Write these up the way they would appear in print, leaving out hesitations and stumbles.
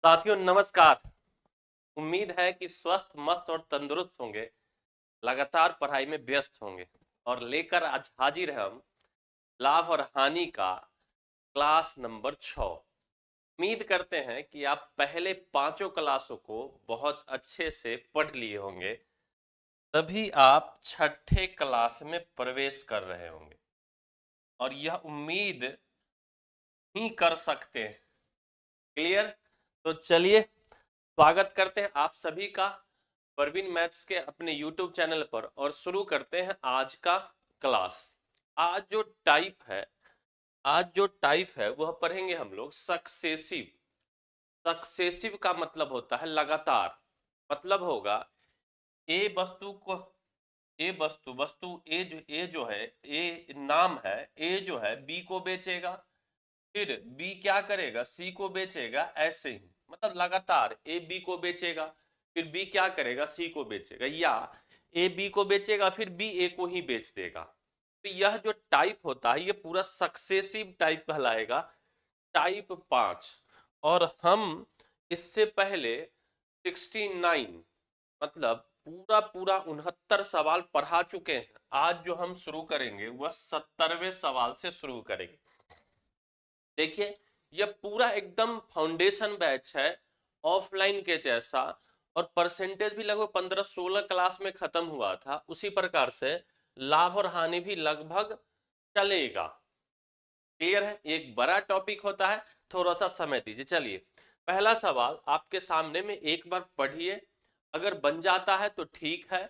साथियों नमस्कार। उम्मीद है कि स्वस्थ मस्त और तंदुरुस्त होंगे, लगातार पढ़ाई में व्यस्त होंगे और लेकर आज हाजिर हैं हम लाभ और हानि का क्लास नंबर 6। उम्मीद करते हैं कि आप पहले पांचों क्लासों को बहुत अच्छे से पढ़ लिए होंगे, तभी आप छठे क्लास में प्रवेश कर रहे होंगे और यह उम्मीद ही कर सकते हैं। क्लियर? तो चलिए स्वागत करते हैं आप सभी का परवीन मैथ्स के अपने यूट्यूब चैनल पर और शुरू करते हैं आज का क्लास। आज जो टाइप है आज जो टाइप है वह पढ़ेंगे हम लोग सक्सेसिव। सक्सेसिव का मतलब होता है लगातार। मतलब होगा ए वस्तु को ए वस्तु वस्तु ए जो है ए नाम है, ए जो है बी को बेचेगा, फिर बी क्या करेगा सी को बेचेगा, ऐसे ही मतलब लगातार ए बी को बेचेगा, फिर बी क्या करेगा सी को बेचेगा, या ए बी को बेचेगा फिर बी ए को ही बेच देगा। तो यह जो टाइप होता है ये पूरा सक्सेसिव टाइप कहलाएगा, टाइप 5। और हम इससे पहले 69 मतलब पूरा पूरा 69 सवाल पढ़ा चुके हैं। आज जो हम शुरू करेंगे वह 70वें सवाल से शुरू करेंगे। देखिए यह पूरा एकदम फाउंडेशन बैच है, ऑफलाइन के जैसा, और परसेंटेज भी लगभग 15-16 क्लास में खत्म हुआ था। उसी प्रकार से लाभ और हानि भी लगभग चलेगा। क्लियर है? एक बड़ा टॉपिक होता है, थोड़ा सा समय दीजिए। चलिए पहला सवाल आपके सामने में एक बार पढ़िए, अगर बन जाता है तो ठीक है,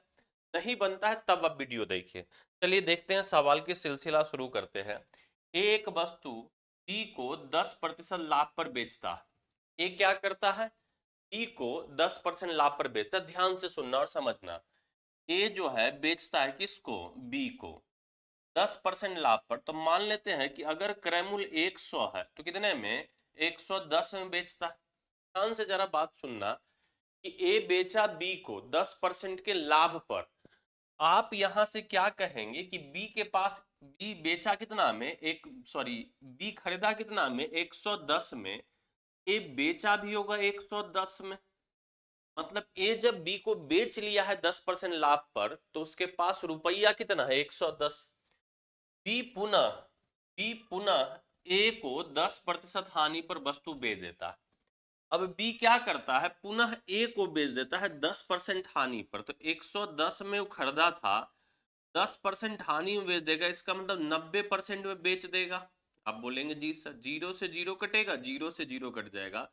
नहीं बनता है तब आप वीडियो देखिए। चलिए देखते हैं, सवाल की सिलसिला शुरू करते हैं। एक वस्तु बी को 10% लाभ पर बेचता है। ए क्या करता है? बी को 10% लाभ पर बेचता है। ध्यान से सुनना और समझना। ए जो है बेचता है किसको? बी को 10% लाभ पर। तो मान लेते हैं कि अगर क्रय मूल्य 100 है तो कितने में? 110 में बेचता है। ध्यान से जरा बात सुनना कि ए बेचा बी को 10% के लाभ पर। आप यहां से क्या कहेंगे कि बी के पास, बी बेचा कितना में? एक सॉरी, बी खरीदा कितना में? 110 में। ए बेचा भी होगा 110 में। मतलब ए जब बी को बेच लिया है 10% लाभ पर तो उसके पास रुपया कितना है? 110। बी पुनः बी पुनः ए को 10% हानि पर वस्तु बेच देता है। अब बी क्या करता है? पुनः ए को बेच देता है 10% हानि पर। तो 110 में वो खरीदा था, 10% हानि में बेच देगा, इसका मतलब 90% में बेच देगा। आप बोलेंगे जी सर, जीरो से जीरो कटेगा, जीरो से जीरो कट जाएगा।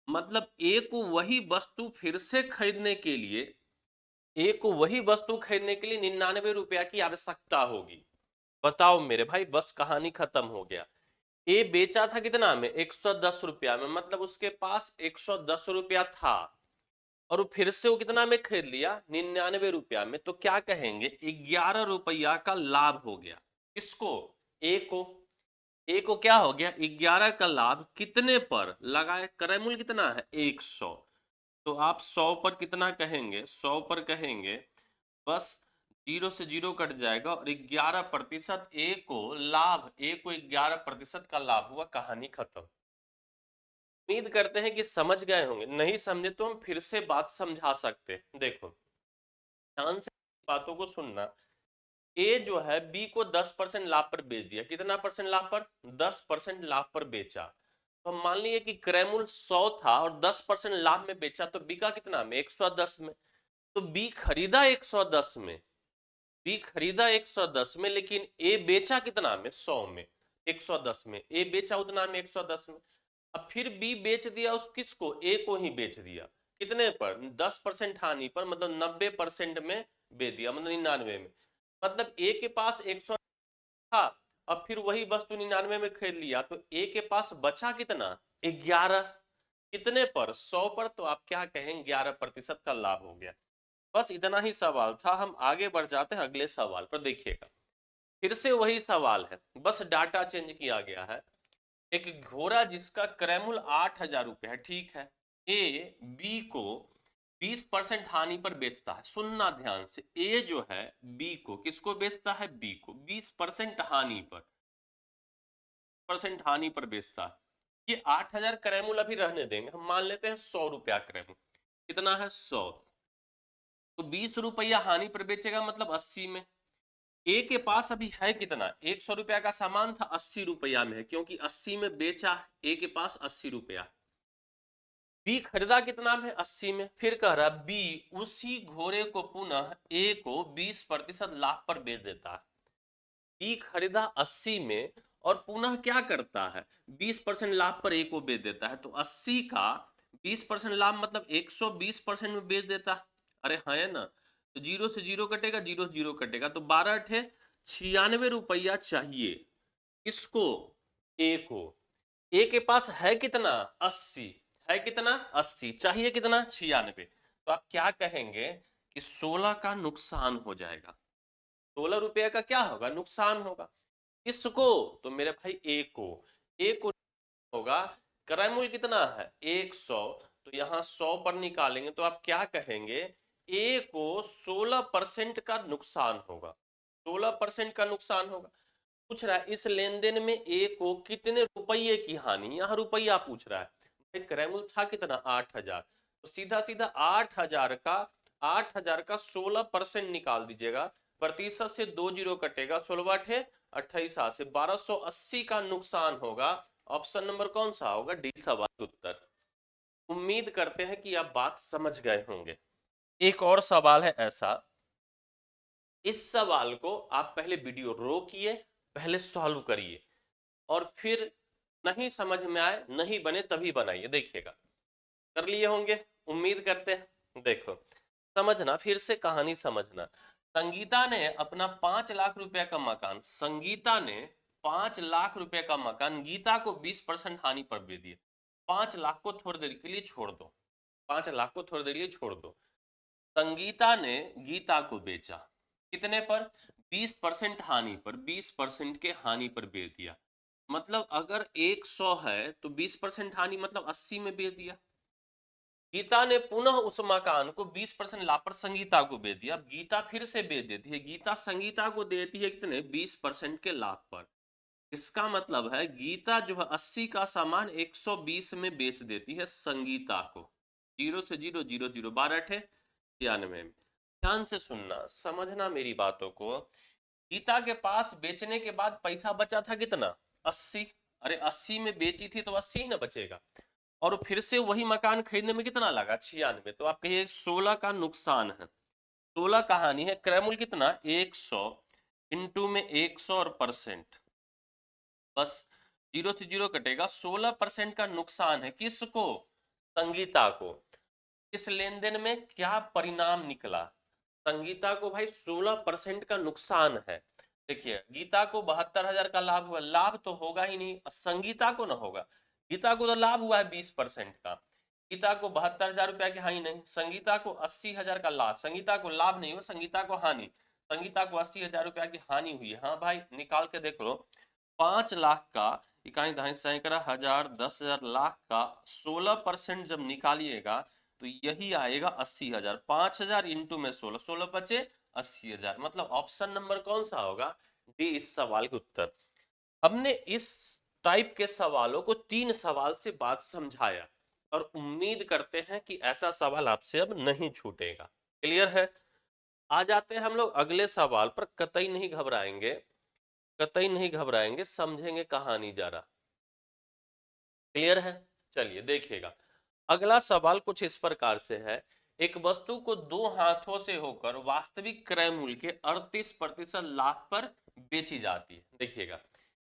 मतलब ए को वही वस्तु फिर से खरीदने के लिए, ए को वही वस्तु खरीदने के लिए 99 रुपया की आवश्यकता होगी। बताओ मेरे भाई, बस कहानी खत्म हो गया। ए बेचा था कितना में? 110 रुपया में। मतलब उसके पास 110 रुपया था और वो फिर से वो कितना में खरीद लिया? 99 रुपया में। तो क्या कहेंगे? 11 रुपया का लाभ हो गया। किसको? ए को। ए को क्या हो गया? 11 का लाभ। कितने पर लगाए? क्रय मूल्य कितना है? 100। तो आप 100 पर कितना कहेंगे? 100 पर कहेंगे, बस जीरो से जीरो कट जाएगा और 11% ए को लाभ, ए को 11% का लाभ हुआ। कहानी खत्म। उम्मीद करते हैं कि समझ गए होंगे, नहीं समझे तो हम फिर से बात समझा सकते हैं। देखो ध्यान से बातों को सुनना। ए जो है बी को 10% लाभ पर बेच दिया। कितना परसेंट लाभ पर? 10% लाभ पर बेचा। तो हम मान लिए कि क्रय मूल्य 100 था और 10% लाभ में बेचा, तो बिका कितना में? 110 में। तो बी खरीदा 110 में, बी खरीदा 110 में, लेकिन ए बेचा कितना में? 100 में। 110 में ए बेचा उतना में, 110 में। अब फिर बी बेच दिया उस किसको? ए को ही बेच दिया। कितने पर? 10% हानि पर, मतलब 90% में बेच दिया, मतलब 99 में। मतलब ए के पास 100 था, अब फिर वही वस्तु 99 में खरीद लिया, तो ए के पास बचा कितना? 11। कितने पर? 100 पर। तो आप क्या कहेंगे? 11% का लाभ हो गया। बस इतना ही सवाल था। हम आगे बढ़ जाते हैं अगले सवाल पर। देखिएगा फिर से वही सवाल है, बस डाटा चेंज किया गया है। एक घोड़ा जिसका क्रय मूल्य 8,000 रुपये है, ठीक है। ए बी को 20% हानि पर बेचता है। सुनना ध्यान से, ए जो है बी को, किसको बेचता है? बी को 20% हानि पर, परसेंट हानि पर बेचता है। ये 8,000 क्रैमुल अभी रहने देंगे, हम मान लेते हैं 100 रुपया क्रैमुल। कितना है 100, तो 20 रुपया हानि पर बेचेगा मतलब 80 में। ए के पास अभी है कितना, 100 रुपया का सामान था, 80 रुपया में है, क्योंकि 80 में बेचा, ए के पास 80 रुपया। बी खरीदा कितना में, 80 में। फिर कह रहा बी उसी घोड़े को पुनः ए को 20% लाभ पर बेच देता है। बी खरीदा 80 में और पुनः क्या करता है, 20% लाभ पर ए को बेच देता है, तो 80 का 20% लाभ मतलब 120% में बेच देता है। अरे है ना, तो जीरो से जीरो कटेगा, जीरो से जीरो कटेगा, तो 12 अठे 96 रुपया चाहिए इसको, ए को। ए के पास है कितना, 80, है कितना 80, चाहिए कितना 96, तो आप क्या कहेंगे कि 16 का नुकसान हो जाएगा, 16 रुपया का क्या होगा, नुकसान होगा। इसको तो मेरे भाई ए को होगा, क्रय मूल्य कितना है 100, तो यहाँ 100 पर निकालेंगे तो आप क्या कहेंगे, ए को 16% का नुकसान होगा, 16% का नुकसान होगा। पूछ रहा है इस लेन देन में ए को कितने रुपये की हानि, यहाँ रुपया पूछ रहा है, भाई क्रय मूल्य था कितना 8,000, तो सीधा सीधा 8,000 का 16% निकाल दीजिएगा, प्रतिशत से 2 जीरो कटेगा, 16 अठे 28 से 1280 का नुकसान होगा। ऑप्शन नंबर कौन सा होगा, डी सवाल उत्तर। उम्मीद करते हैं कि आप बात समझ गए होंगे। एक और सवाल है ऐसा, इस सवाल को आप पहले वीडियो रोकिए, पहले सॉल्व करिए, और फिर नहीं समझ में आए, नहीं बने तभी बनाइए, देखिएगा। कर लिए होंगे, उम्मीद करते हैं। देखो समझना, फिर से कहानी समझना। संगीता ने अपना 5 लाख रुपए का मकान, संगीता ने 5 लाख रुपए का मकान गीता को 20% हानि पर दे दिया। 5 लाख को थोड़ी देर के लिए छोड़ दो, 5 लाख को थोड़ी देर के लिए छोड़ दो। संगीता ने गीता को बेचा कितने पर, 20% हानि पर, 20% के हानि पर बेच दिया। मतलब अगर 100 है तो 20% हानि मतलब 80 में बेच दिया। गीता ने पुनः उस मकान को 20% लाभ पर संगीता को बेच दिया। अब गीता फिर से बेच देती है, गीता संगीता को देती है कितने, 20% के लाभ पर। इसका मतलब है गीता जो है 80 का सामान 120 में बेच देती है संगीता को। जीरो से जीरो, जीरो जीरो, 12 अठे 96। ध्यान से सुनना, समझना मेरी बातों को। गीता के पास बेचने के बाद पैसा बचा था कितना, 80। अरे 80 में बेची थी तो 80 ना बचेगा, और फिर से वही मकान खरीदने में कितना लगा, 96। तो आप कहिए 16 का नुकसान है, 16 कहानी है, क्रय मूल्य कितना 100 इंटू में 100 और परसेंट, बस जीरो से जीरो कटेगा, 16% का नुकसान है किसको, संगीता को। इस लेन देन में क्या परिणाम निकला, संगीता को भाई 16% का नुकसान है। देखिए गीता को 72,000 का लाभ हुआ, लाभ तो होगा ही नहीं, संगीता को ना होगा, गीता को तो लाभ हुआ है 20% का, गीता को 72,000 रुपया की हानि नहीं, संगीता को 80,000 का लाभ, संगीता को लाभ नहीं हुआ, संगीता को हानि, संगीता को 80,000 रुपया की हानि हुई है। हाँ भाई निकाल के देख लो, 5 लाख का इकाई दहाई सैकड़ा हजार 10,000 लाख का 16% जब निकालिएगा तो यही आएगा 80,000। 5,000 इंटू में 16, 16 बचे 80,000, मतलब ऑप्शन नंबर कौन सा होगा, डी इस सवाल के उत्तर। हमने इस टाइप के सवालों को 3 सवाल से बात समझाया, और उम्मीद करते हैं कि ऐसा सवाल आपसे अब नहीं छूटेगा। क्लियर है। आ जाते हैं हम लोग अगले सवाल पर, कतई नहीं घबराएंगे, कतई नहीं घबराएंगे, समझेंगे कहानी जरा। क्लियर है, चलिए देखिएगा। अगला सवाल कुछ इस प्रकार से है, एक वस्तु को 2 हाथों से होकर वास्तविक क्रय मूल्य के 38% लाभ पर बेची जाती है। देखिएगा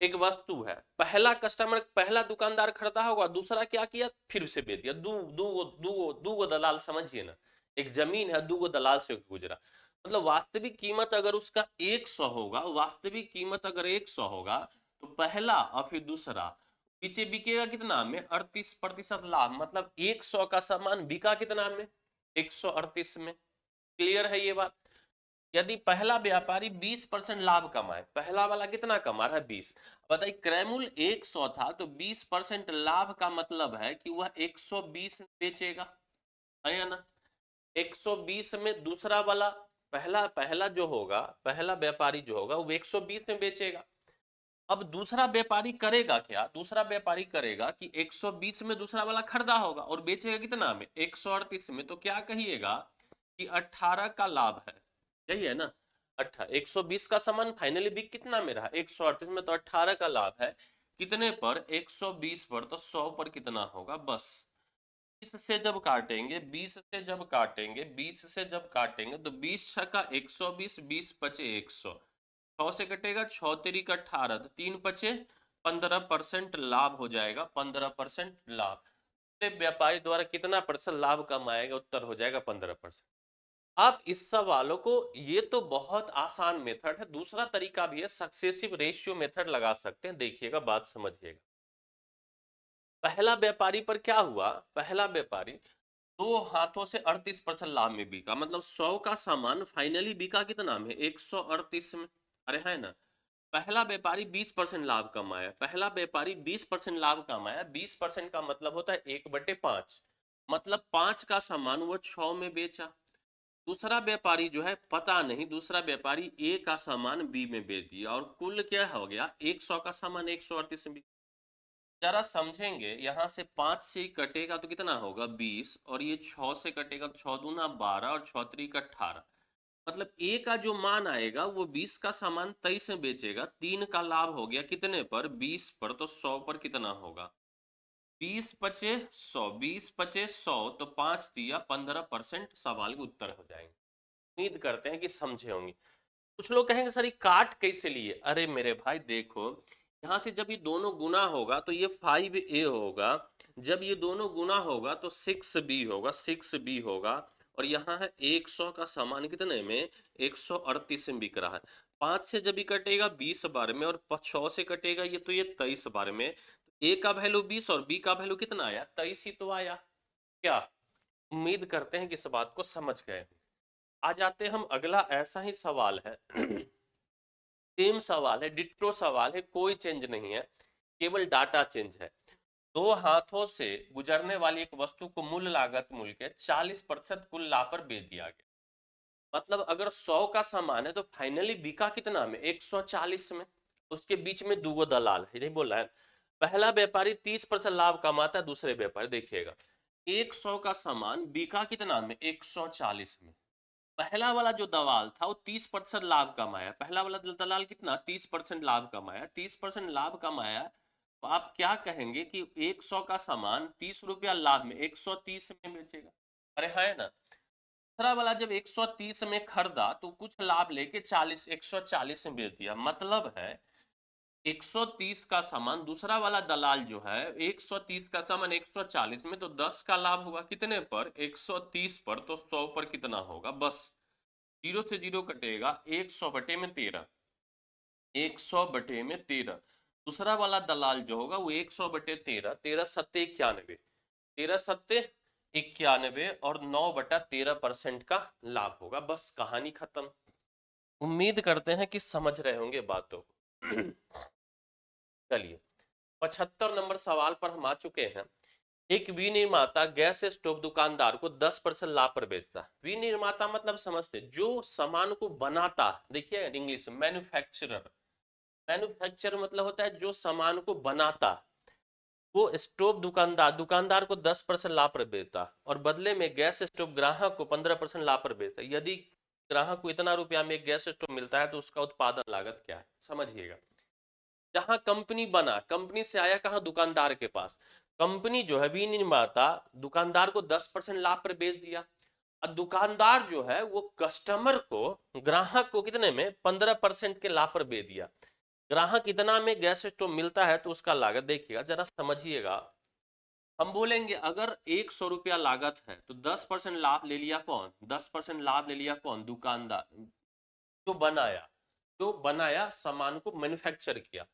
एक वस्तु है, पहला कस्टमर, पहला दुकानदार खरीदा होगा, दूसरा क्या किया फिर से बेच दिया, दू दलाल, समझिए ना, एक जमीन है, 2 दलाल से गुजरा, मतलब वास्तविक कीमत अगर उसका 100 होगा, वास्तविक कीमत अगर 100 होगा, तो पहला और फिर दूसरा पीछे बिकेगा कितना में, 38% लाभ, मतलब 100 का सामान बिका कितना में, 138 में। क्लियर है ये बात। यदि पहला व्यापारी 20% लाभ कमाए, पहला वाला कितना कमा रहा है 20, बताइए क्रय मूल्य 100 था तो 20% लाभ का मतलब है कि वह 120 बेचेगा, है या ना। 120 में दूसरा वाला, पहला पहला जो होगा, पहला व्यापारी जो होगा वो 120 में बेचेगा। अब दूसरा व्यापारी करेगा क्या, दूसरा व्यापारी करेगा कि 120 में दूसरा वाला खरीदा होगा और बेचेगा कितना में, 138 में। तो क्या कहिएगा कि 18 का लाभ है, यही है ना। 120 का सामान फाइनली बिक कितना में रहा, 138 में, तो 18 का लाभ है। कितने पर, 120 पर, तो 100 पर कितना होगा, बस। 20 से जब काटेंगे, 20 से जब काटेंगे, 20 से जब काटेंगे, तो 20 छक्का 120, 20 पचे 100, 6 से कटेगा, 6 तेरी का 18, तो 3 पचे 15% लाभ हो जाएगा, 15% लाभ। व्यापारी द्वारा कितना प्रतिशत लाभ कमाएगा, उत्तर हो जाएगा 15%। आप इस सवालों को, ये तो बहुत आसान मेथड है, दूसरा तरीका भी है, सक्सेसिव रेशियो मेथड लगा सकते हैं। देखिएगा, बात समझिएगा। पहला व्यापारी पर क्या हुआ, पहला व्यापारी दो हाथों से 38% लाभ में बिका, मतलब 100 का सामान फाइनली बिका कितना में, 138 में। अरे है ना। पहला व्यापारी 20% लाभ कमाया, पहला व्यापारी 20% लाभ कमाया, 20% का मतलब होता है 1/5, मतलब 5 का सामान वो 6 में बेचा। दूसरा व्यापारी जो है, पता नहीं, दूसरा व्यापारी ए का सामान बी में बेच दिया, और कुल क्या हो गया, 100 का सामान 138 में। जरा समझेंगे, यहां से 5 से ही कटेगा तो कितना होगा, 20, और ये 6 से कटेगा तो 6 दूना 12 और 6 त्रिक 18, मतलब ए का जो मान आएगा वो 20 का सामान 23 में बेचेगा, 3 का लाभ हो गया कितने पर, 20 पर, तो 100 पर कितना होगा, 20 पचे 100, 20 पचे 100, तो 5 दिया 15%, सवाल के उत्तर हो जाएंगे। उम्मीद करते हैं कि समझे होंगे। कुछ लोग कहेंगे सर ये काट कैसे लिए, अरे मेरे भाई देखो, यहां से जब ये दोनों गुना होगा तो ये 5A होगा, जब ये दोनों गुना होगा तो 6B होगा, 6B होगा, और यहाँ है 100 का सामान कितने में, 138 में बिक रहा है। 5 से जब ये कटेगा 20 बार में, और 6 से कटेगा ये, तो ये 23 बार में। ए का वैल्यू 20 और बी का वैल्यू कितना आया, 23 ही तो आया। क्या, उम्मीद करते हैं कि इस बात को समझ गए। आ जाते हम, अगला ऐसा ही सवाल है सेम सवाल है, डिट्टो सवाल है, कोई चेंज नहीं है, केवल डाटा चेंज है। दो हाथों से गुजरने वाली एक वस्तु को मूल लागत मूल्य के 40% कुल लाभ पर बेच दिया गया। मतलब अगर 100 का सामान है तो फाइनली बिका कितना में, 140 में। उसके बीच में दो दलाल है, नहीं बोल रहा है। पहला व्यापारी 30% लाभ कमाता है, दूसरे व्यापारी, देखिएगा 100 का सामान बिका कितना में, 140 में। पहला वाला जो दलाल था वो 30% लाभ कमाया, पहला वाला दलाल कितना, 30% लाभ कमाया, 30% लाभ कमाया। तो आप क्या कहेंगे कि 100 का सामान 30 रुपया लाभ में 130 में बेचेगा, अरे है ना। दूसरा वाला जब 130 में खरीदा तो कुछ लाभ लेके 140 में बेच दिया, मतलब है 130 का सामान दूसरा वाला दलाल जो है, 130 का सामान 140 में, तो 10 का लाभ हुआ कितने पर, 130 पर, तो 100 पर कितना होगा, बस। 0 से 0 कटेगा, 100/13, 100/13। दूसरा वाला दलाल जो होगा वो 100/13, 13×7 = 91, 13×7 = 91, और 9/13% का लाभ होगा, बस कहानी खत्म। उम्मीद करते हैं कि समझ रहे होंगे बातों को। चलिए, 75 नंबर सवाल पर हम आ चुके हैं। एक विनिर्माता गैस स्टोव दुकानदार को 10% लाभ पर बेचता है। विनिर्माता मतलब समझते, जो सामान को बनाता, देखिए इंग्लिश मैन्युफैक्चरर। मैन्युफैक्चरर मतलब होता है जो सामान को बनाता। वो स्टोव दुकानदार, दुकानदार को 10% लाभ पर बेचता, और बदले में गैस स्टोव ग्राहक को 15% लाभ पर बेचता। यदि ग्राहक को इतना रुपया में गैस स्टोव मिलता है तो उसका उत्पादन लागत क्या है, समझिएगा। जहां कंपनी बना, कंपनी से आया कहा, दुकानदार के पास। कंपनी जो है विनिर्माता दुकानदार को 10% लाभ पर बेच दिया, और दुकानदार जो है वो कस्टमर को, ग्राहक को कितने में, 15% के लाभ पर बेच दिया। ग्राहक इतना में गैस स्टोव मिलता है तो उसका लागत देखिएगा, जरा समझिएगा। हम बोलेंगे अगर 100 रुपया लागत है तो 10% लाभ ले लिया कौन, 10% लाभ ले लिया कौन, दुकानदार। जो बनाया, जो बनाया सामान को मैन्युफैक्चर किया।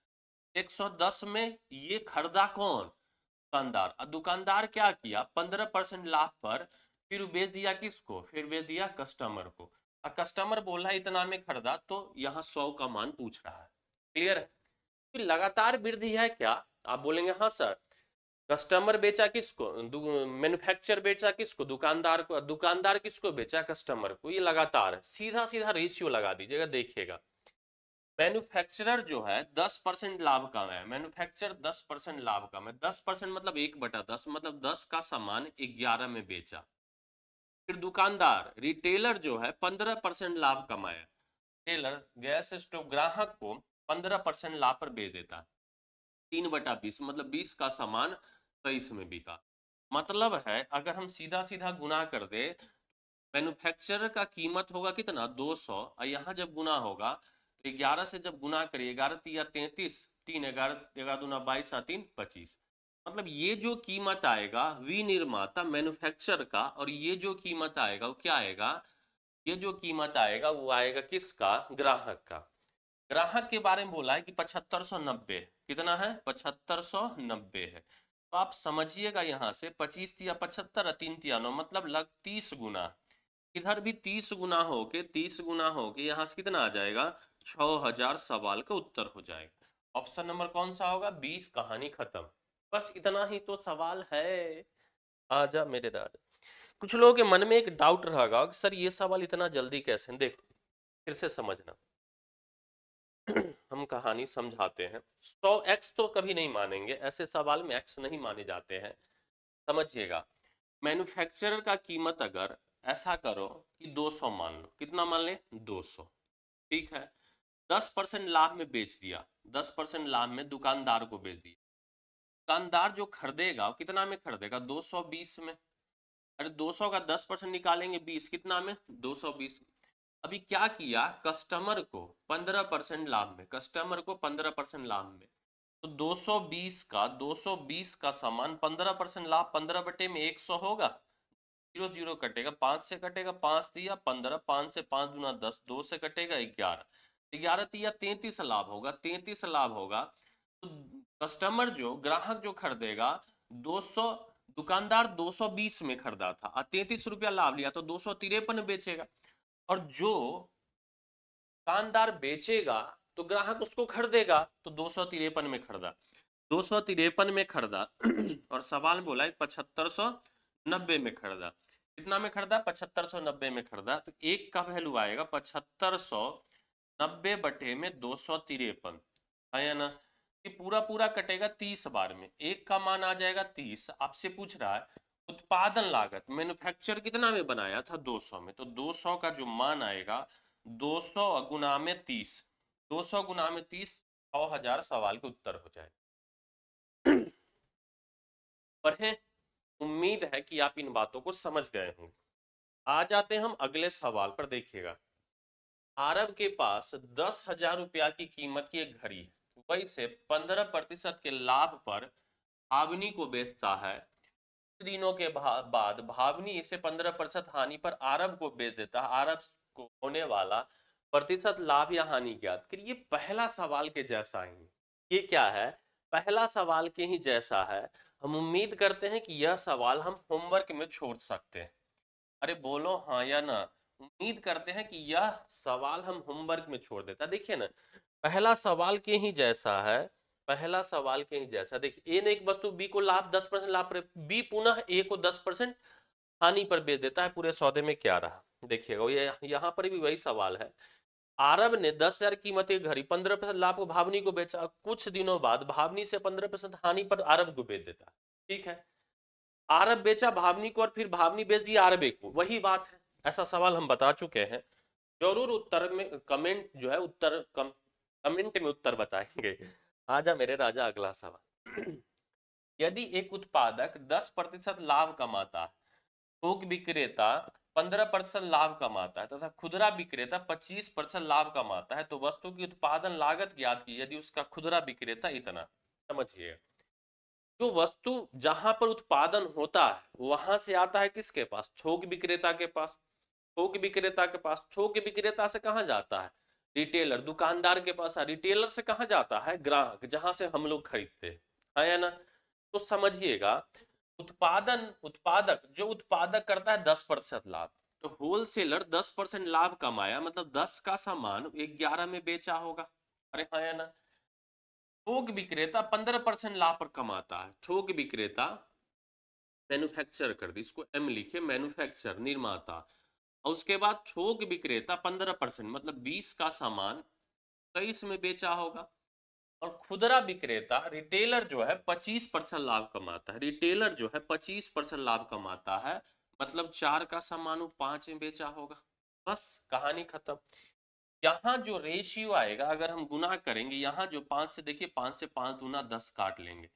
110 में ये खरीदा कौन, दुकानदार। और दुकानदार क्या किया, 15% लाभ पर फिर बेच दिया किसको, फिर बेच दिया कस्टमर को। और कस्टमर बोला इतना में खरीदा, तो यहाँ 100 का मान पूछ रहा है। क्लियर है। फिर लगातार वृद्धि है क्या, आप बोलेंगे हाँ सर। कस्टमर बेचा किसको, मैन्युफैक्चर बेचा किसको, दुकानदार को, दुकानदार किसको बेचा, कस्टमर को। ये लगातार सीधा सीधा रेशियो लगा दीजिएगा, देखिएगा। मैन्युफैक्चरर जो है 10% लाभ कमाया, मैन्युफैक्चरर 10% लाभ कमाया, 10% मतलब 1/10, मतलब 10 का सामान 11 में बेचा। फिर दुकानदार रिटेलर जो है 15% लाभ कमाया, रिटेलर गैस स्टोव ग्राहक को 15% लाभ पर बेच देता, 3/20 मतलब 20 का सामान 23 में बिका। मतलब है अगर हम सीधा सीधा गुना कर दे, मैन्युफैक्चरर का कीमत होगा कितना 200, और यहाँ जब गुना होगा तो 11 से जब गुना करिए, 11×3 = 33, 3 11 11 दूना 22 और 3 25, मतलब ये जो कीमत आएगा विनिर्माता मैन्युफैक्चर का, और ये जो कीमत आएगा वो क्या आएगा, ये जो कीमत आएगा वो आएगा किसका, ग्राहक का। ग्राहक के बारे में बोला है कि 7590, कितना है 7590 है, तो आप समझिएगा यहाँ से 25 या 75 और 3 3 9 मतलब लग 30 गुना, इधर भी 30 गुना होके 30 गुना होके यहाँ से कितना आ जाएगा 6000, सवाल का उत्तर हो जाएगा। ऑप्शन नंबर कौन सा होगा 20, कहानी खत्म। बस इतना ही तो सवाल है। आजा मेरे राजा। कुछ लोगों के मन में एक डाउट रहेगा कि सर ये सवाल इतना जल्दी कैसे, देखो फिर से समझना। हम कहानी समझाते हैं, 100x तो कभी नहीं मानेंगे, ऐसे सवाल में x नहीं माने जाते हैं। समझिएगा, मैन्युफैक्चरर का कीमत अगर ऐसा करो कि 200 मान लो, कितना मान ले 200, ठीक है, 10% लाभ में बेच दिया, 10% लाभ में दुकानदार को बेच दिया। दुकानदार जो खरीदेगा वो कितना में खरीदेगा 220 में, अरे 200 का 10% निकालेंगे 20, कितना में 220। अभी क्या किया, कस्टमर को 15% लाभ में, कस्टमर को 15% लाभ में, तो 220 का सामान 15% लाभ, 15 में 100 होगा, 0 0 कटेगा, 5 से कटेगा, 5 दिया 15, 5 से 5 दूना 10, 2 से कटेगा 11, 11 दिया 33 लाभ होगा, 33 लाभ होगा। तो कस्टमर जो ग्राहक जो खरीदेगा 200, दुकानदार 220 में खरीदा था और 33 रुपया लाभ लिया तो 253 बेचेगा, और जो दुकानदार बेचेगा तो ग्राहक उसको खरीदेगा, तो 253 में खरीदा, 253 में खरीदा और सवाल बोला है 7590 में खरीदा, कितना में खरीदा 7590 में खरीदा, तो एक का वैल्यू आएगा 7590 बटे में 253, है ना, ये पूरा पूरा कटेगा 30 बार में, एक का मान आ जाएगा 30। आपसे पूछ रहा है उत्पादन लागत, मैन्युफैक्चर कितना में बनाया था 200 में, तो 200 का जो मान आएगा 200 गुना में 30, 200 गुना में 30, 6000, सवाल के उत्तर हो जाए। पढ़े, उम्मीद है कि आप इन बातों को समझ गए होंगे। आ जाते हैं हम अगले सवाल पर, देखिएगा। आरब के पास 10,000 रुपया की कीमत की एक घड़ी है, वही से 15% के लाभ पर भावनी को बेचता है, कुछ दिनों के बाद भावनी इसे 15% हानि पर आरब को बेच देता है, आरब को होने वाला प्रतिशत लाभ या हानि ज्ञात करिए। ये पहला सवाल के जैसा ही, ये क्या है, पहला सवाल के ही जैसा है। हम उम्मीद करते हैं कि यह सवाल हम होमवर्क में छोड़ सकते हैं, अरे बोलो हाँ या ना, उम्मीद करते हैं कि यह सवाल हम होमवर्क में छोड़ देता। देखिए ना, पहला सवाल के ही जैसा है, पहला सवाल के ही जैसा। देखिए, ए ने एक वस्तु बी को लाभ 10% लाभ पर, बी पुनः ए को 10% हानि पर बेच देता है, पूरे सौदे में क्या रहा। देखिएगा ये यहाँ पर भी वही सवाल है। आरब ने 10,000 कीमत की घड़ी 15% लाभ को भावनी को बेचा, कुछ दिनों बाद भावनी से 15% हानि पर आरब को बेच देता, ठीक है। आरब बेचा भावनी को और फिर भावनी बेच दी आरब को, वही बात है। ऐसा सवाल हम बता चुके हैं, जरूर उत्तर में कमेंट जो है उत्तर कमेंट में उत्तर बताएंगे। आजा मेरे राजा, अगला सवाल। यदि एक उत्पादक 10% लाभ कमाता है, थोक विक्रेता 15% लाभ कमाता है तथा खुदरा विक्रेता 25% लाभ कमाता है, तो वस्तु की उत्पादन लागत ज्ञात की यदि उसका खुदरा विक्रेता इतना। समझिए, जो वस्तु जहां पर उत्पादन होता है वहां से आता है किसके पास, थोक विक्रेता के पास, थोक विक्रेता के पास, थोक विक्रेता से कहां जाता है, रिटेलर दुकानदार के पास, रिटेलर से कहां जाता है, ग्राहक, जहां से हम लोग खरीदते हैं, है ना। तो समझिएगा, उत्पादन उत्पादक जो उत्पादक करता है 10% लाभ, तो होलसेलर 10% लाभ कमाया, मतलब 10 का सामान 11 में बेचा होगा, अरे हाँ या ना। थोक विक्रेता 15% लाभ पर कमाता है, थोक विक्रेता, मैन्युफैक्चर कर दी, इसको एम लिखे, मैन्युफैक्चर निर्माता, और उसके बाद थोक विक्रेता 15% मतलब 20 का सामान 23 में बेचा होगा। और खुदरा विक्रेता रिटेलर जो है 25% लाभ कमाता है, रिटेलर जो है 25% लाभ कमाता है, मतलब 4 का सामान वो 5 में बेचा होगा। बस कहानी खत्म। यहाँ जो रेशियो आएगा, अगर हम गुना करेंगे, यहाँ जो 5 से देखिए, 5 से 5 दूना 10 काट लेंगे,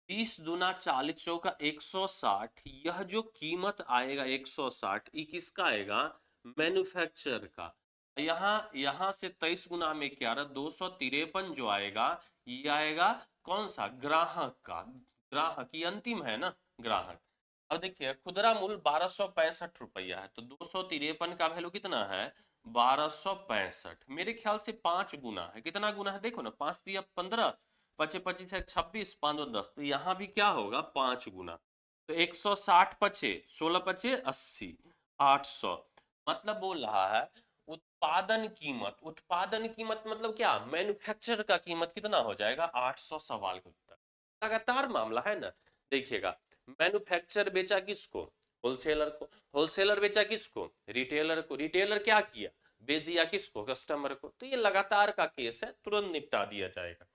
30 दूना 40, चौका 160, यह जो कीमत आएगा 160, ये किसका आएगा? मैन्युफैक्चरर का। यहाँ यहाँ से 23 गुना में 11, 253 जो आएगा, ये आएगा कौन सा? ग्राहक का। ग्राहक ये अंतिम है ना, ग्राहक। अब देखिए खुदरा मूल्य 1265 रुपया है, तो 253 का वैल्यू कितना है? 1265। मेरे ख्याल से 5 गुना है। कितना गुना है देखो ना, 5 दिया 15, पचे 25 है 26, 5 और 10, तो यहाँ भी क्या होगा? 5 गुना। तो 160 पचे 16 पचे 80, 800। मतलब बोल रहा है उत्पादन कीमत, उत्पादन कीमत मतलब क्या? मैन्युफैक्चर का कीमत कितना हो जाएगा? 800। सवाल का उत्तर। लगातार मामला है ना। देखिएगा, मैन्युफैक्चर बेचा किसको? होलसेलर को। होलसेलर बेचा किसको? रिटेलर को। रिटेलर क्या किया? बेच दिया किसको? कस्टमर को। तो ये लगातार का केस है, तुरंत निपटा दिया जाएगा।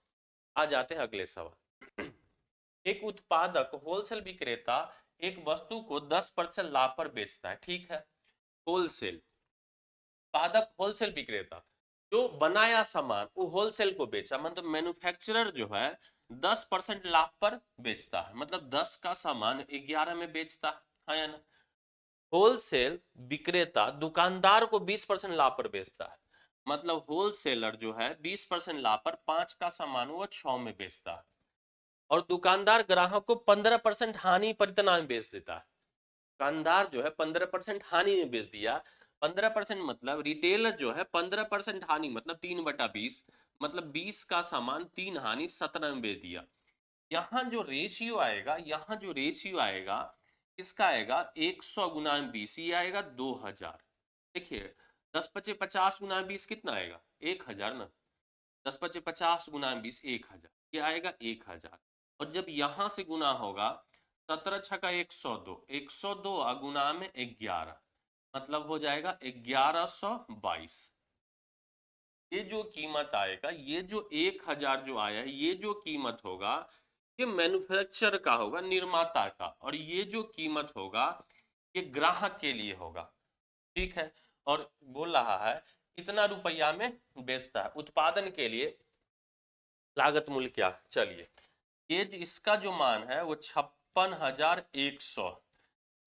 आ जाते हैं अगले सवाल। एक उत्पादक होलसेल विक्रेता एक वस्तु को 10% लाभ पर बेचता है, ठीक है। होलसेल उत्पादक, होलसेल विक्रेता जो बनाया सामान वो होलसेल को बेचा, मतलब मैन्युफैक्चरर जो है 10% लाभ पर बेचता है, मतलब 10 का सामान 11 में बेचता है या ना। होलसेल विक्रेता दुकानदार को 20% लाभ पर बेचता है, मतलब होलसेलर जो है 20% लाभ पर 5 का सामान वो 6 में बेचता है। और दुकानदार ग्राहक को 15% हानि पर इतना में बेच देता है। दुकानदार जो है 15% हानि में बेच दिया। 15% मतलब रिटेलर जो है 15% हानि, मतलब 3/20, मतलब 20 का सामान 3 हानि 17 में बेच दिया। यहाँ जो रेशियो आएगा, यहाँ जो रेशियो आएगा किसका आएगा? 100 गुना 20, ये आएगा 2000। देखिए 10 पचे 50 गुना 20 कितना आएगा? 1000 ना। 10 पचे 50 गुना 20 1000, ये आएगा 1000। और जब यहां से गुना होगा 17 छका 102, 102 गुना में 11, मतलब हो जाएगा 1122। ये जो कीमत आएगा, ये जो 1000 जो आया है, ये जो कीमत होगा ये मैन्युफैक्चर का होगा, निर्माता का। और ये जो कीमत होगा ये ग्राहक के लिए होगा, ठीक है। और बोल रहा है इतना रुपया में बेचता है। उत्पादन के लिए लागत मूल्य क्या? चलिए, ये इसका जो मान है वो 56,100,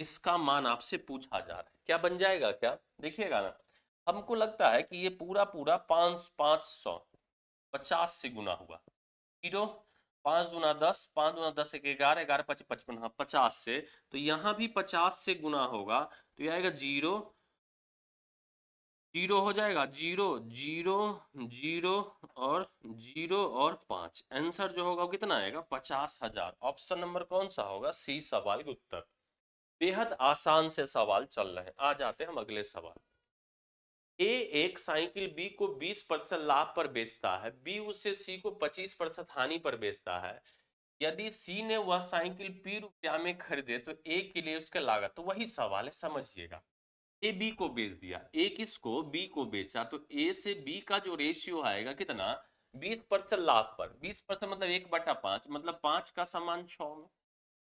इसका मान आपसे पूछा जा रहा है। क्या बन जाएगा? क्या देखिएगा ना, हमको लगता है कि ये पूरा पूरा 550 से गुना हुआ। जीरो, 5 दूना 10, 5 दूना 10 एक 11, 11 पचे 55, हाँ 50 से। तो यहाँ भी 50 से गुना होगा, तो ये आएगा जीरो, जीरो हो जाएगा, जीरो जीरो जीरो और जीरो और 5। आंसर जो होगा वो कितना आएगा? 50,000। ऑप्शन नंबर कौन सा होगा? सी सवाल का उत्तर। बेहद आसान से सवाल चल रहे हैं। आ जाते हैं हम अगले सवाल। ए एक साइकिल बी को 20% लाभ पर बेचता है, बी उसे सी को 25% हानि पर बेचता है। यदि सी ने वह साइकिल पी रुपया में खरीदे तो ए के लिए उसका लागत। तो वही सवाल है, समझिएगा। ए बी को बेच दिया, ए किसको? बी को बेचा, तो ए से बी का जो रेशियो आएगा कितना? 20% लाभ पर। 20% मतलब 1/5, मतलब 5 का सामान 6 में।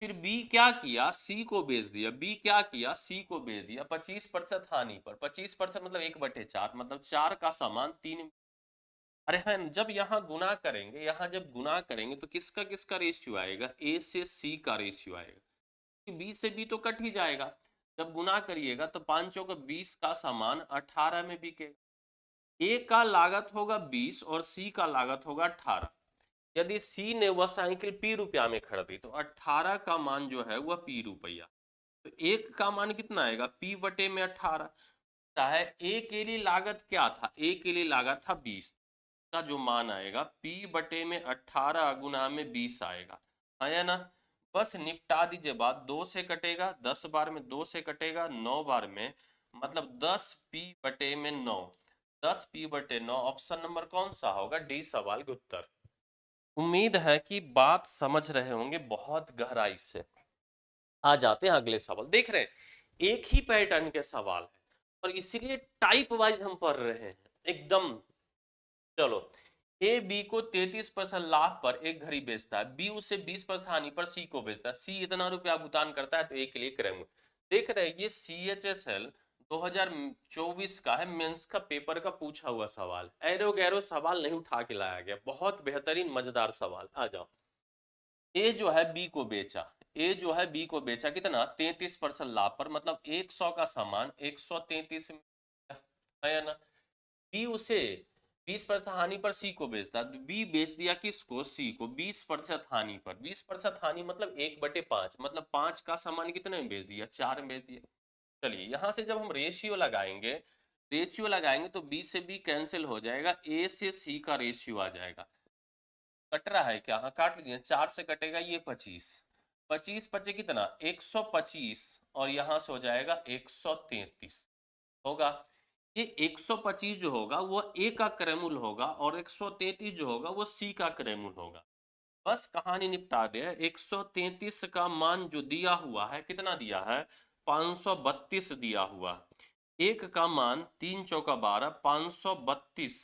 फिर बी क्या किया? सी को बेच दिया। बी क्या किया? सी को बेच दिया 25% हानि पर। 25% मतलब 1/4, मतलब 4 का सामान 3। अरे हाँ, जब यहाँ गुना करेंगे, यहाँ जब गुना करेंगे तो किसका किसका रेशियो आएगा? ए से सी का रेशियो आएगा। बी से बी तो कट ही जाएगा। जब गुना करिएगा तो 5 चौका 20 का सामान 18 में बिकेगा। ए का लागत होगा 20 और सी का लागत होगा 18। यदि सी ने वह साइकिल पी रुपया में खरीदी तो 18 का मान जो है वह पी रुपया। तो एक का मान कितना आएगा? पी बटे में 18 है। ए के लिए लागत क्या था? ए के लिए लागत था 20, का जो मान आएगा P बटे में 18 गुना में 20 आएगा, है या ना। बस निपटा दीजिए बात। 2 से कटेगा, 10 बार में 2 से कटेगा, 9 बार में, मतलब 10P बटे में 9, 10P बटे 9। ऑप्शन नंबर कौन सा होगा? डी सवाल का उत्तर। उम्मीद है कि बात समझ रहे होंगे बहुत गहराई से। आ जाते हैं अगले सवाल। देख रहे हैं एक ही पैटर्न के सवाल है और इसीलिए टाइप वाइज हम पढ़ रहे हैं एकदम चलो, ए बी को 33% लाभ पर एक घड़ी बेचता है, बी उसे 20% हानि पर सी को बेचता है, सी इतना रुपया भुगतान करता है तो ए के लिए क्रय मूल्य। देख रहे हैं ये CHSL 2024 का है, मेंस का पेपर का पूछा हुआ सवाल, एरो गैरो सवाल नहीं उठा के लाया गया, बहुत बेहतरीन मजेदार सवाल। आ जाओ, ए जो है बी को बेचा, ए जो है बी को बेचा कितना, 33% लाभ पर, मतलब 100 का सामान 133 में, है ना। बी उसे 20% हानि पर सी को बेचता, बी बेच दिया किसको, सी को 20% हानि पर, 20% हानि मतलब 1/5, मतलब 5 का सामान कितने में बेच दिया, 4 में बेच दिया। चलिए यहां से जब हम रेशियो लगाएंगे, तो बी से बी कैंसिल हो जाएगा, ए से सी का रेशियो आ जाएगा। कट रहा है क्या, हाँ काट लीजिए, 4 से कटेगा ये 25, 25 पचे कितना 125, और यहां से हो जाएगा 133 होगा। ये 125 जो होगा वो ए का क्रयमूल होगा, और 133 जो होगा वो सी का क्रयमूल होगा। बस कहानी निपटा दे। 133 का मान जो दिया हुआ है कितना दिया है, 532 दिया हुआ। एक का मान 3 चौका 12, 532,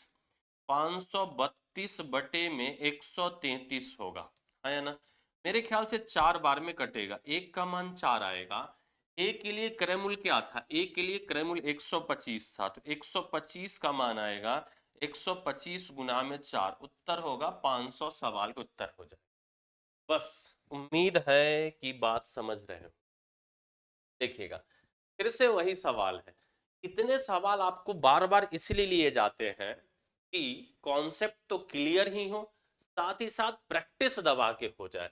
532 बटे में 133 होगा, है ना। मेरे ख्याल से 4 बार में कटेगा, एक का मान 4 आएगा। ए के लिए क्रयमूल क्या था, ए के लिए क्रयमूल 125 था, तो 125 का मान आएगा, 125 गुना में 4, उत्तर होगा 500, सवाल का उत्तर हो जाए। बस, उम्मीद है कि बात समझ रहे हो। देखिएगा, फिर से वही सवाल है। इतने सवाल आपको बार बार इसलिए लिए जाते हैं कि कॉन्सेप्ट तो क्लियर ही हो, साथ ही साथ प्रैक्टिस दबा के हो जाए।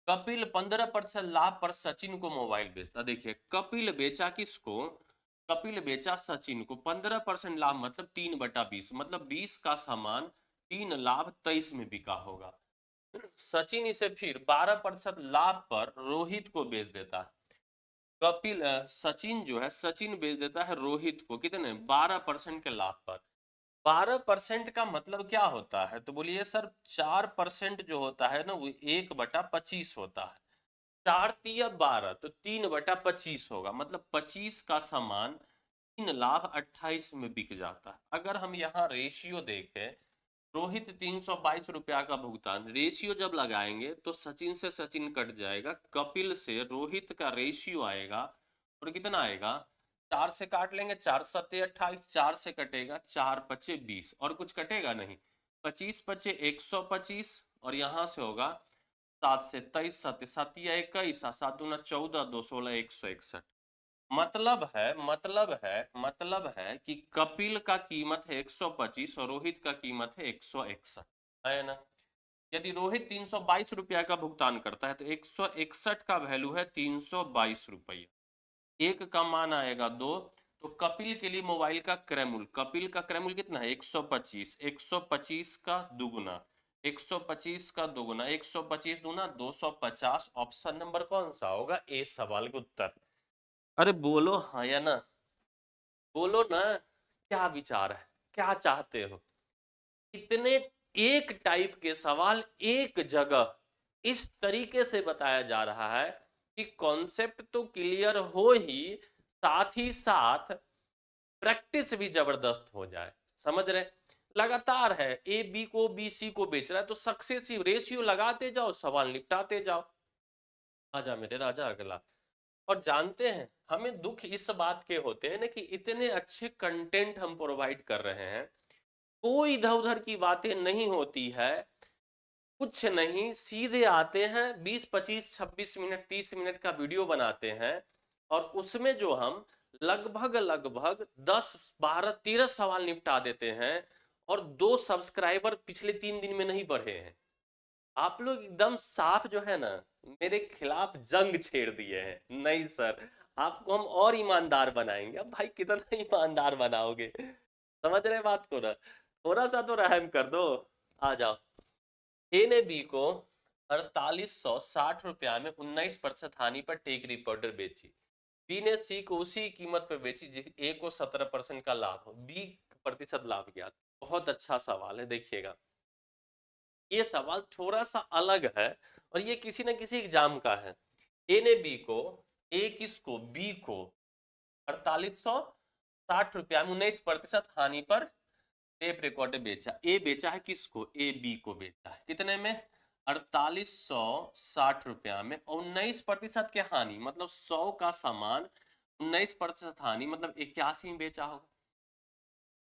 कपिल 15% लाभ पर सचिन को मोबाइल बेचता, देखिए कपिल बेचा किसको, कपिल बेचा सचिन को 15% लाभ, मतलब 3/20, मतलब 20 का सामान 3 लाभ 23 में बिका होगा। सचिन इसे फिर 12% लाभ पर रोहित को बेच देता है। कपिल सचिन जो है, सचिन बेच देता है रोहित को कितने, 12% के लाभ पर। 12% का मतलब क्या होता है, तो बोलिए सर 4% जो होता है ना वो 1/25 होता है, 4 तिया 12, तो 3/25 होगा, मतलब 25 का सामान 3 लाख 28 में बिक जाता है। अगर हम यहाँ रेशियो देखें, रोहित 322 रुपया का भुगतान, रेशियो जब लगाएंगे तो सचिन से सचिन कट जाएगा, कपिल से रोहित का रेशियो आएगा, और कितना आएगा, 4 से काट लेंगे, 4 सत्ते 28, 4 से कटेगा 4 पचे 20, और कुछ कटेगा नहीं, 25 पचे 125, और यहां से होगा 7 से 23, 7 सतिया 21, 7 दूना 14, 2 16 161। मतलब है कि कपिल का कीमत है 125 और रोहित का कीमत है 161, है ना। यदि रोहित 322 रुपया का भुगतान करता है तो 161 का वैल्यू है 322 रुपया, एक का मान आएगा 2। तो कपिल के लिए मोबाइल का क्रयमूल्य, कपिल का क्रयमूल्य कितना है 125, 125 का दुगुना, 125 का दुगुना, 125 दूना 250, ऑप्शन नंबर कौन सा होगा, ए सवाल का उत्तर। अरे बोलो हाँ या ना, बोलो ना, क्या विचार है, क्या चाहते हो। इतने एक टाइप के सवाल एक जगह इस तरीके से बताया जा रहा है कि कॉन्सेप्ट तो क्लियर हो ही, साथ ही साथ प्रैक्टिस भी जबरदस्त हो जाए। समझ रहे, लगातार है, ए बी को बी सी को बेच रहा है, तो सक्सेसिव रेशियो लगाते जाओ, सवाल निपटाते जाओ। आजा मेरे राजा अगला। और जानते हैं हमें दुख इस बात के होते हैं ना कि इतने अच्छे कंटेंट हम प्रोवाइड कर रहे हैं, कोई इधर उधर की बातें नहीं होती है, कुछ नहीं, सीधे आते हैं 20 25 26 मिनट 30 मिनट का वीडियो बनाते हैं, और उसमें जो हम लगभग लगभग 10 12 13 सवाल निपटा देते हैं, और 2 सब्सक्राइबर पिछले 3 दिन में नहीं बढ़े हैं। आप लोग एकदम साफ जो है ना, मेरे खिलाफ जंग छेड़ दिए हैं। नहीं सर, आपको हम और ईमानदार बनाएंगे। अब भाई कितना ईमानदार बनाओगे, समझ रहे बात को ना, थोड़ा सा तो रहम कर दो। आ जाओ, ए ने बी को 4860 रुपया में 19% हानि पर टेक रिपोर्टर बेची, बी ने सी को उसी कीमत पर बेची, ए को 17% का लाभ हो, बी प्रतिशत लाभ ज्ञात। बहुत अच्छा सवाल है, देखिएगा ये सवाल थोड़ा सा अलग है, और ये किसी न किसी एग्जाम का है। ए ने बी को, ए किसको, बी को 4860 रुपया में 19% हानि पर टेप रिकॉर्डर बेचा, ए बेचा है किसको, ए बी को बेचा है, कितने में, 4860 रुपया में। 19% के हानि, मतलब 100 का सामान 19% हानि, मतलब 81 में बेचा होगा।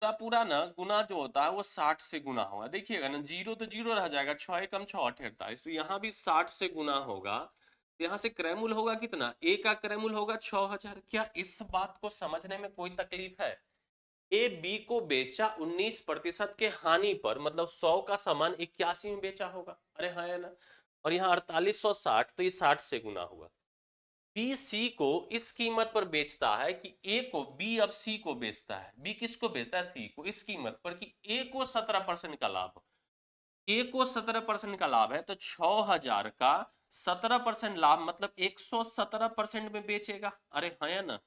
पूरा पूरा ना गुना जो होता है वो 60 से गुना होगा। देखिएगा ना, जीरो तो जीरो रह जाएगा, 6 एकम 6 48, तो यहाँ भी 60 से गुना होगा। तो यहाँ से क्रयमूल्य होगा कितना, ए का क्रयमूल्य होगा 6000। क्या इस बात को समझने में कोई तकलीफ है? ए बी को बेचा 19% के हानि पर, मतलब 100 का सामान 81 में बेचा होगा। अरे हाँ है ना। और यहाँ 4860, तो ये 60 से गुना हुआ। बी सी को इस कीमत पर बेचता है कि ए को, बी अब सी को बेचता है, बी किसको बेचता है, सी को, इस कीमत पर कि ए को 17% का लाभ हो। ए को 17% का लाभ है, तो 6000 का 17% लाभ, मतलब 117% में बेचेगा। अरे हाँ ना,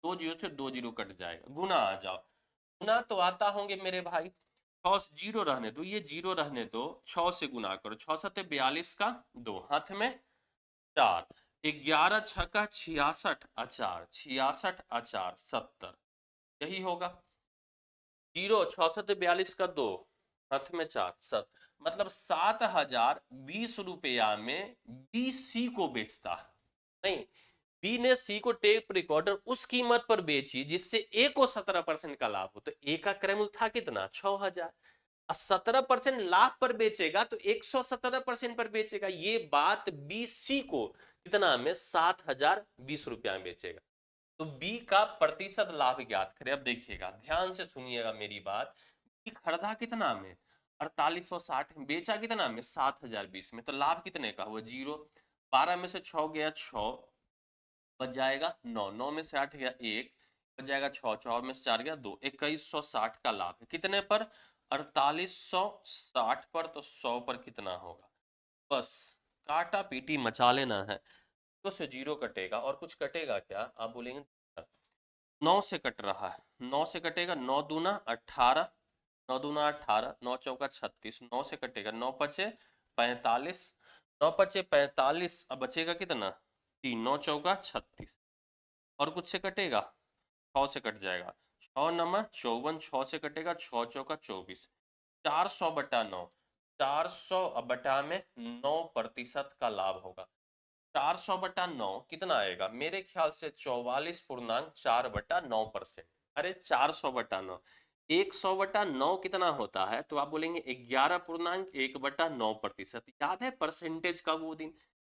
2 जीरो से 2 जीरो कट जाएगा, गुना आ जाओ। गुना तो आता होंगे मेरे भाई, 6 जीरो रहने दो, ये जीरो रहने दो, 6 से गुना करो, 6 सत्ते 42 का 2, हाथ में 4, 11 छक्का 66 अचार, 66 अचार 70, यही होगा। जीरो, 6 सत्ते 42 का 2, हाथ में 4, 7, मतलब 7020 रुपया में बी सी को बेचता है। नहीं, बी ने सी को टेप रिकॉर्डर उस कीमत पर बेची जिससे ए को 17% का लाभ हो। तो ए का क्रय मूल्य था कितना, 6000, और 17% लाभ पर बेचेगा तो 117% पर बेचेगा। ये बात बी सी को कितना में, 7020 रुपया में बेचेगा। तो बी का प्रतिशत लाभ ज्ञात करें। अब देखिएगा, ध्यान से सुनिएगा मेरी बात। बी खरीदा कितना में, 4860, बेचा कितना में, 7020 में, तो लाभ कितने का हुआ, जीरो। 12 में से 6 गया 6, बच जाएगा 9, 9 में से 8 गया 1, बच जाएगा 6, 4 में से 4 गया 2, 2160 का लाभ है। कितने पर, 4860 पर, तो 100 पर कितना होगा। बस काटा पीटी मचा लेना है। तो से जीरो कटेगा, और कुछ कटेगा क्या, आप बोलेंगे 9 से कट रहा है, 9 से कटेगा, 9 दूना 18, 9 दूना 18, 9 चौका 36, 9 से कटेगा, 9 पचे 45, 9 पचे 45, अब बचेगा कितना, 3, 9 चौका 36, और कुछ से कटेगा, 6 से कट जाएगा, 6 नमा 54, 6 से कटेगा, 6 चौका 24, 400/9, 400 बटा में 9% का लाभ होगा। 400/9 कितना आएगा, मेरे ख्याल से 44.4/9%। अरे 400/9, 100/9 कितना होता है, तो आप बोलेंगे 11.1/9%। याद है परसेंटेज का वो दिन।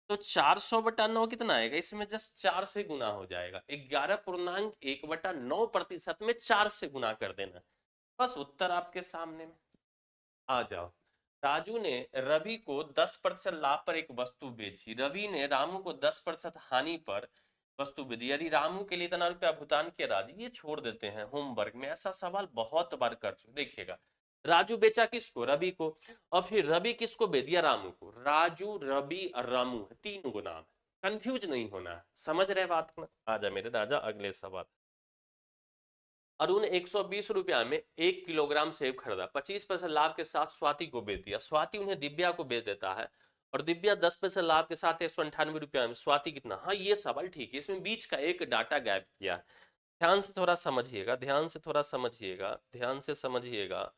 तो 400/9 कितना आएगा, इसमें जस्ट 4 से गुना हो जाएगा, 11.1/9% में 4 से गुना कर देना। बस उत्तर आपके सामने में। आ जाओ। राजू ने रवि को 10% लाभ पर एक वस्तु बेची, रवि ने रामू को 10% हानि पर वस्तु बेची, यदि रामू के लिए इतना रुपया भुगतान किया। राजू, ये छोड़ देते हैं, होमवर्क में ऐसा सवाल बहुत बार कर चुके। देखिएगा, राजू बेचा किसको, रवि को, और फिर रवि किसको बेच दिया, रामू को। राजू, रवि और रामू है, तीन गो नाम है, कंफ्यूज नहीं होना है, समझ रहे बात को। आ जा मेरे राजा, अगले सवाल। अरुण 120 रुपया में 1 किलोग्राम सेब खरीदा, 25% लाभ के साथ स्वाति को बेच दिया। स्वाति उन्हें दिव्या को बेच देता है, और दिव्या 10% लाभ के साथ 198 रुपया में। स्वाति कितना, हाँ ये सवाल ठीक है, इसमें बीच का एक डाटा गैप किया। ध्यान से थोड़ा समझिएगा, ध्यान से थोड़ा समझिएगा, ध्यान से समझिएगा,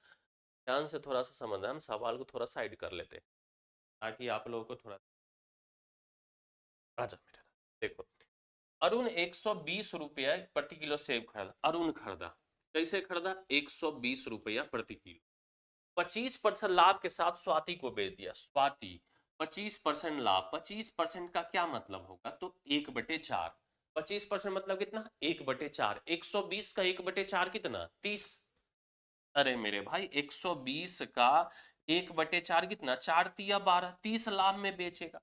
ध्यान से थोड़ा सा समझना। हम सवाल को थोड़ा साइड कर लेते हैं ताकि आप लोगों को थोड़ा, आजा मेरा, देखो। अरुण 120 रुपया प्रति किलो सेब खरीदा, अरुण खरीदा, कैसे खरीदा, 120 रुपया प्रति किलो। 25% लाभ के साथ स्वाति को बेच दिया, स्वाति 25% लाभ, 25% का क्या मतलब होगा, तो 1/4। 25% मतलब कितना, 1/4, 120 का 1/4 कितना, 30। अरे मेरे भाई, 120 का 1/4 कितना, 4 तिया 12, 30 लाभ में बेचेगा।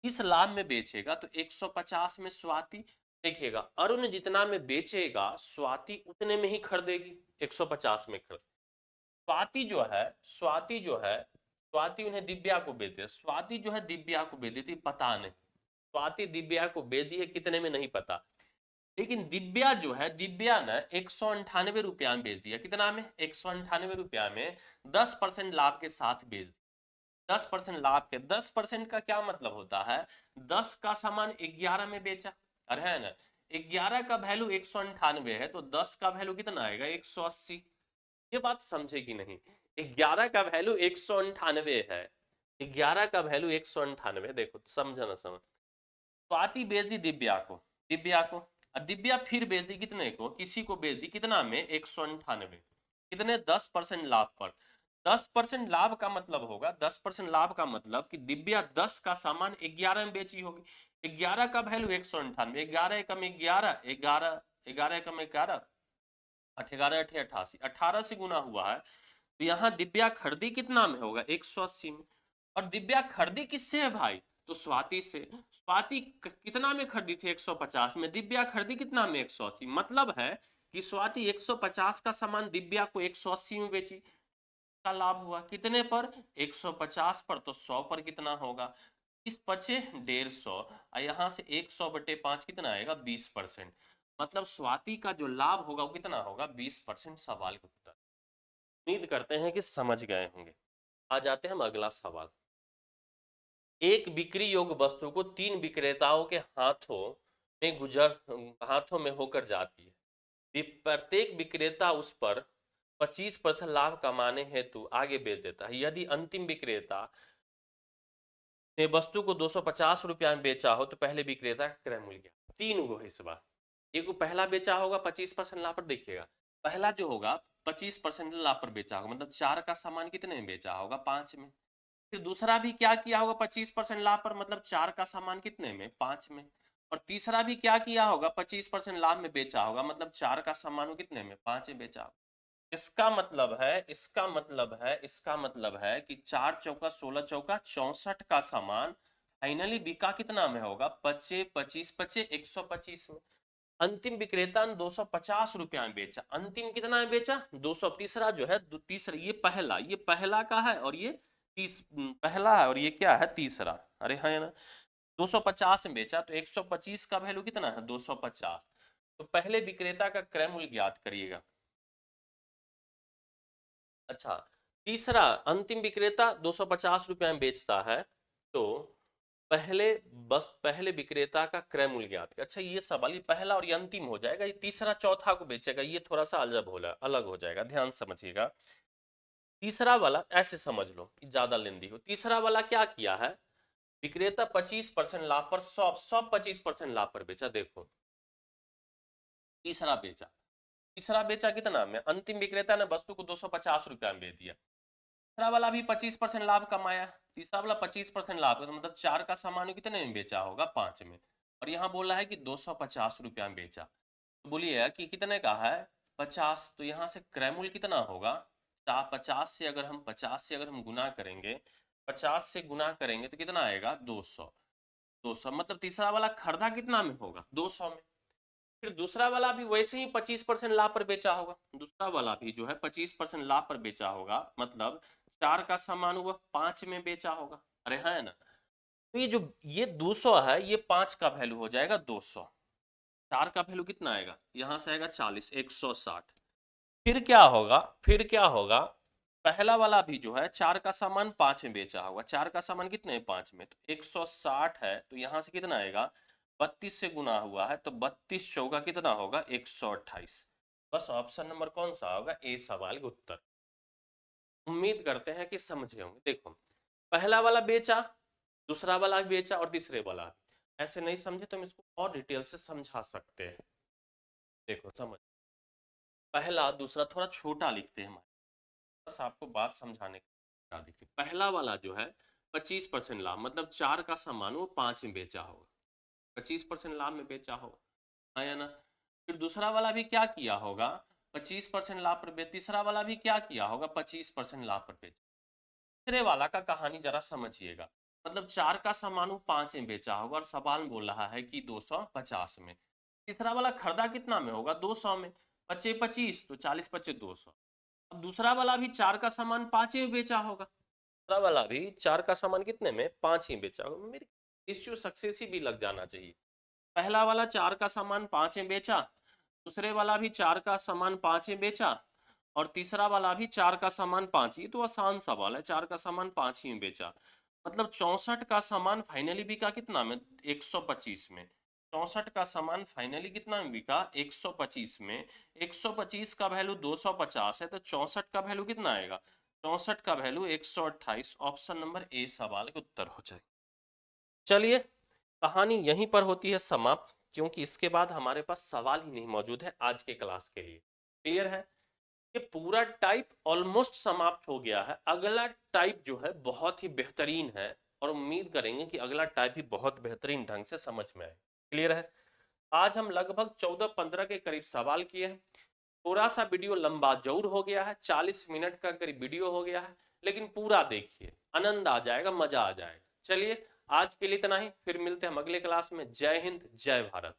इस लाभ में बेचेगा तो 150 में स्वाति। देखिएगा, अरुण जितना में बेचेगा स्वाति उतने में ही खरीदेगी, 150 में खरीद। स्वाति जो है, स्वाति जो है, स्वाति उन्हें दिव्या को बेच दे, स्वाति जो है दिव्या को बेच देती, पता नहीं स्वाति दिव्या को बेच दी है कितने में, नहीं पता। लेकिन दिव्या जो है, दिव्या ने 198 रुपया में बेच दिया, कितना में, 198 रुपया में 10% लाभ के साथ बेच दिया। 10% लाभ के, 10% का क्या मतलब होता है, 10 का सामान 11 में बेचा, अरे है ना, 11 का वैल्यू 198 है, तो 10 का वैल्यू कितना आएगा, 180। ये बात समझे कि नहीं? 11 का वैल्यू 198 है, 11 का वैल्यू 198। देखो समझा ना समझ। स्वाति बेच दी दिव्या को, दिव्या को, और दिव्या फिर बेच दी कितने को, किसी को बेच दी, कितना में, 198। कितने, 10% लाभ पर। 10% लाभ का मतलब होगा, 10% लाभ का मतलब कि दिव्या 10 का सामान 11 में बेची होगी। 11 का वैल्यू 198, 11 एकम 11, 11, 11 एकम 11, 11 अठे 88, 18 से गुना हुआ है। तो यहाँ दिव्या खरीदी कितना में होगा, 180 में। और दिव्या खरीदी किससे है भाई, तो स्वाति से। स्वाति कितना में खरीदी थी, 150 में। दिव्या खरीदी कितना में, 180। मतलब है कि स्वाति 150 का सामान दिव्या को 180 में बेची, का लाभ हुआ कितने पर, 150 पर। तो 100 पर कितना होगा, इस बचे 150, और यहाँ से 100/5 कितना आएगा, 20%। मतलब स्वाति का जो लाभ होगा वो कितना होगा, 20%। सवाल का उत्तर। उम्मीद करते हैं कि समझ गए होंगे। आ जाते हैं हम अगला सवाल। एक बिक्री योग्य वस्तु को 3 विक्रेताओं के हाथों में होकर जाती है। प्रत्येक विक्रेता उस पर 25% लाभ कमाने हेतु आगे बेच देता है। यदि अंतिम विक्रेता ने वस्तु को 250 रुपया में बेचा हो तो पहले विक्रेता का क्रय मूल्य क्या। 3 गो है इस बार। एक को पहला बेचा होगा 25% लाभ पर, देखिएगा पहला जो होगा 25% लाभ पर बेचा होगा, मतलब 4 का सामान कितने में बेचा होगा, 5 में। फिर दूसरा भी क्या किया होगा, 25% लाभ पर, मतलब 4 का सामान कितने में, 5 में। और तीसरा भी क्या किया होगा, 25% लाभ में बेचा होगा, मतलब 4 का सामान कितने में, 5 में बेचा होगा। इसका मतलब है कि 4 चौका 16 चौका 64 का सामान फाइनली बिका कितना में होगा, 25 25 25 125 में। अंतिम विक्रेता ने 250 रुपया में बेचा। अंतिम कितना में बेचा, 200। तीसरा जो है, तीसरा, ये पहला का है, और ये पहला है, और ये क्या है, तीसरा। अरे है ना, 250 में बेचा, तो 125 का वैल्यू कितना है, 250। तो पहले विक्रेता का क्रय मूल्य ज्ञात करिएगा। अच्छा, तीसरा, अंतिम विक्रेता 250 रुपया में बेचता है, तो पहले विक्रेता का क्रय मूल्य ज्ञात। अच्छा, ये सवाल, ये पहला और ये अंतिम हो जाएगा, ये तीसरा चौथा को बेचेगा, ये थोड़ा सा अलग हो जाएगा, ध्यान समझिएगा। तीसरा वाला ऐसे समझ लो कि ज्यादा लेंदी हो। तीसरा वाला क्या किया है, विक्रेता 25% लाभ पर, सब 25% लाभ पर बेचा। देखो तीसरा बेचा, कितना में, अंतिम विक्रेता ने वस्तु को 250 रुपया में बेच दिया। तीसरा वाला भी 25% लाभ कमाया। तीसरा वाला 25% लाभ, तो मतलब 4 का सामान कितने में बेचा होगा, 5 में। और यहाँ बोला है कि 250 रुपया में बेचा, तो बोलिए कि कितने का है, 50। तो यहाँ से क्रय मूल्य कितना होगा, 50 से अगर हम गुना करेंगे, 50 से गुना करेंगे तो कितना आएगा, 200। 200 मतलब तीसरा वाला खरीदा कितना में होगा, 200 में। फिर दूसरा वाला भी वैसे ही 25% लाभ पर बेचा होगा। दूसरा वाला भी जो है 25% लाभ पर बेचा होगा, मतलब 4 का सामान हुआ, 5 में बेचा होगा। अरे है ना, तो ये 200 है, ये 5 का वैल्यू हो जाएगा 200। 4 का वैल्यू कितना आएगा, यहां से आएगा 40, 160। फिर क्या होगा, पहला वाला भी जो है 4 का सामान 5 में बेचा होगा। 4 का सामान कितने, 5 में, तो 160 है, तो यहां से कितना आएगा, 32 से गुना हुआ है, तो 32 चौका कितना होगा, 128। बस ऑप्शन नंबर कौन सा होगा, ए सवाल का उत्तर। उम्मीद करते हैं कि समझे होंगे। देखो पहला वाला बेचा, दूसरा वाला भी बेचा, और तीसरे वाला भी। ऐसे नहीं समझे तो हम इसको और डिटेल से समझा सकते हैं। देखो समझ, पहला दूसरा थोड़ा छोटा लिखते हैं हमारे, बस आपको बात समझाने का। देखिए पहला वाला जो है 25% लाभ, मतलब 4 का सामान वो 5 में बेचा होगा, 25% लाभ में बेचा होगा, है ना। फिर दूसरा वाला भी क्या किया होगा, 25% लाभ पर बेच। तीसरा वाला भी क्या किया होगा, 25% लाभ पर बेच। तीसरे वाला का कहानी जरा समझिएगा, मतलब 4 का सामान वो 5 में बेचा होगा, और सवाल बोल रहा है कि 250 में। तीसरा वाला खरीदा कितना में होगा, 200 में। 25 25 तो 40 25 200। अब दूसरा वाला भी 4 का सामान 5 में बेचा होगा, दूसरा वाला भी 4 का सामान कितने में, 5 ही बेचा होगा। मेरी इश्यू सक्सेस ही भी लग जाना चाहिए। पहला वाला 4 का सामान 5 में बेचा, दूसरे वाला भी 4 का सामान 5 में बेचा, और तीसरा वाला भी 4 का सामान 5। ये तो आसान सवाल है, 4 का सामान 5 ही में बेचा, मतलब 64 का सामान फाइनली बिका कितना में, 125 में। 64 का सामान फाइनली कितना में बिका? 125 में। 125 का वैल्यू 250 है, तो 64 का वैल्यू कितना आएगा? 64 का वैल्यू 128। ऑप्शन नंबर ए सवाल का उत्तर हो जाए। चलिए, कहानी यहीं पर होती है समाप्त, क्योंकि इसके बाद हमारे पास सवाल ही नहीं मौजूद है आज के क्लास के लिए। क्लियर है? ये पूरा टाइप ऑलमोस्ट समाप्त हो गया है। अगला टाइप जो है बहुत ही बेहतरीन है, और उम्मीद करेंगे कि अगला टाइप भी बहुत बेहतरीन ढंग से समझ में आए। क्लियर है? आज हम लगभग 14-15 के करीब सवाल किए हैं। थोड़ा सा वीडियो लंबा जरूर हो गया है, 40 मिनट का करीब वीडियो हो गया है, लेकिन पूरा देखिए, आनंद आ जाएगा, मजा आ जाएगा। चलिए, आज के लिए इतना ही, फिर मिलते हैं हम अगले क्लास में। जय हिंद, जय भारत।